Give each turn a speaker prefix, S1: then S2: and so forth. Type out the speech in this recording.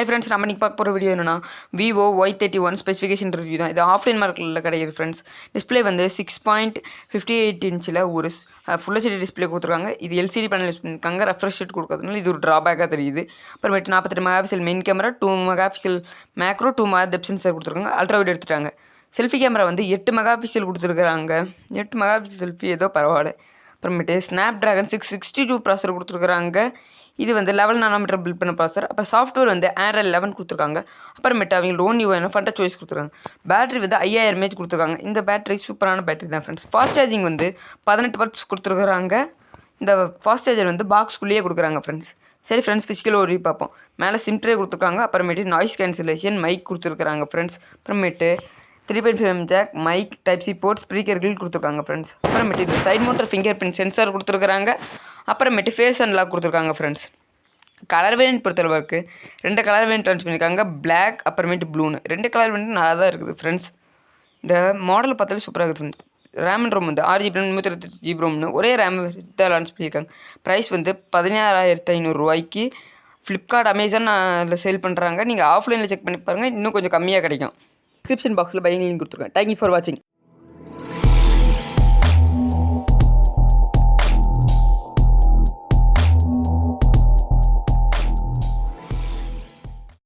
S1: Hi friends, நம்ம இன்றைக்கி பார்க்க போகிற வீடியோ என்னன்னா Vivo y31 ஸ்பெசிஃபிகேஷன் ரிவ்யூ தான். இது ஆஃப்லைன் மார்க்கெட்டில் கிடையாது ஃப்ரெண்ட்ஸ். டிஸ்பிளே வந்து 6.58 இன்ச்சில் ஒரு ஃபுல் ஹெச்டி டிஸ்பிளே கொடுத்துருக்காங்க. இது எல்சிடி பேனல் யூஸ் பண்ணியிருக்காங்க. ரெஃப்ரெஷ் ரேட் கொடுக்கறதுனால இது ஒரு ட்ராபேக்காக தெரியுது. அப்புறமேட்டு 48 megapixel main camera, 2 megapixel macro, 2 mega depth sensor கொடுத்துருக்காங்க. அல்ட்ரா வைட் எடுத்துட்டாங்க. செல்ஃபி கேமரா வந்து 8 மெகாபிக்சல் கொடுத்துருக்காங்க. 8 மெகாபிக்சல் செல்ஃபி ஏதோ பரவாயில்ல. அப்புறமேட்டு ஸ்னாப் ட்ராகன் 662 ப்ராசர் கொடுத்துருக்காங்க. இது வந்து 11 நானோமீட்டர் பில்ட் பண்ண ப்ராசர். அப்புறம் சாஃப்ட்வேர் வந்து Android 11 கொடுத்துருக்காங்க. அப்புறமேட்டு அவங்க ஓன் யூ ஃபண்டா சாய்ஸ் கொடுத்துருக்காங்க. பேட்டரி வந்து 5000 mAh கொடுத்துருக்காங்க. இந்த பேட்டரி சூப்பரான பேட்டரி தான் ஃப்ரெண்ட்ஸ். ஃபாஸ்ட் சார்ஜிங் வந்து 18 வாட்ஸ் கொடுத்துருக்காங்க. இந்த ஃபாஸ்ட் சார்ஜர் வந்து பாக்ஸ்குள்ளேயே கொடுக்குறாங்க ஃப்ரெண்ட்ஸ். சரி ஃப்ரெண்ட்ஸ், ஃபிசிக்கல் ஒரு பார்ப்போம். மேலே சிம் ட்ரே கொடுத்துருக்காங்க. அப்புறமேட்டு நாய்ஸ் கேன்சலேஷன் மைக் கொடுத்துருக்காங்க ஃப்ரெண்ட்ஸ். அப்புறமேட்டு 3.5mm jack, mic, type C port, speaker grill கொடுத்துருக்காங்க ஃப்ரெண்ட்ஸ். அப்புறமேட்டு இது side mounted finger print sensor கொடுத்துருக்காங்க. அப்புறமேட்டு ஃபேஸ் அன்லாக் கொடுத்துருக்காங்க ஃப்ரெண்ட்ஸ். கலர் வேரியன்ட் பொறுத்தளவுக்கு 2 கலர் வேரியன்ட் லான்ச் பண்ணியிருக்காங்க. பிளாக் அப்புறமேட்டு ப்ளூன்னு 2 கலர் வேரியன்ட் நல்லா தான் இருக்குது ஃப்ரெண்ட்ஸ். இந்த மாடல் பார்த்தாலே சூப்பராக இருக்குது ஃப்ரெண்ட்ஸ். ரேம் அண்ட் ரோம் வந்து 6GB 128GB ரோம்னு ஒரே ரேம் தான் லான்ச் பண்ணியிருக்காங்க. ப்ரைஸ் வந்து 16,500 ரூபாய்க்கு ஃப்ளிப்கார்ட், அமேசான் அதில் சேல் பண்ணுறாங்க. நீங்கள் ஆஃப்லைனில் செக் பண்ணி பாருங்கள், இன்னும் கொஞ்சம் கம்மியாக கிடைக்கும். டிஸ்கிரிப்ஷன் பாக்ஸில் பையிங் லிங்க் கொடுத்துருக்கேன். தேங்க்யூ ஃபார் வாட்சிங்.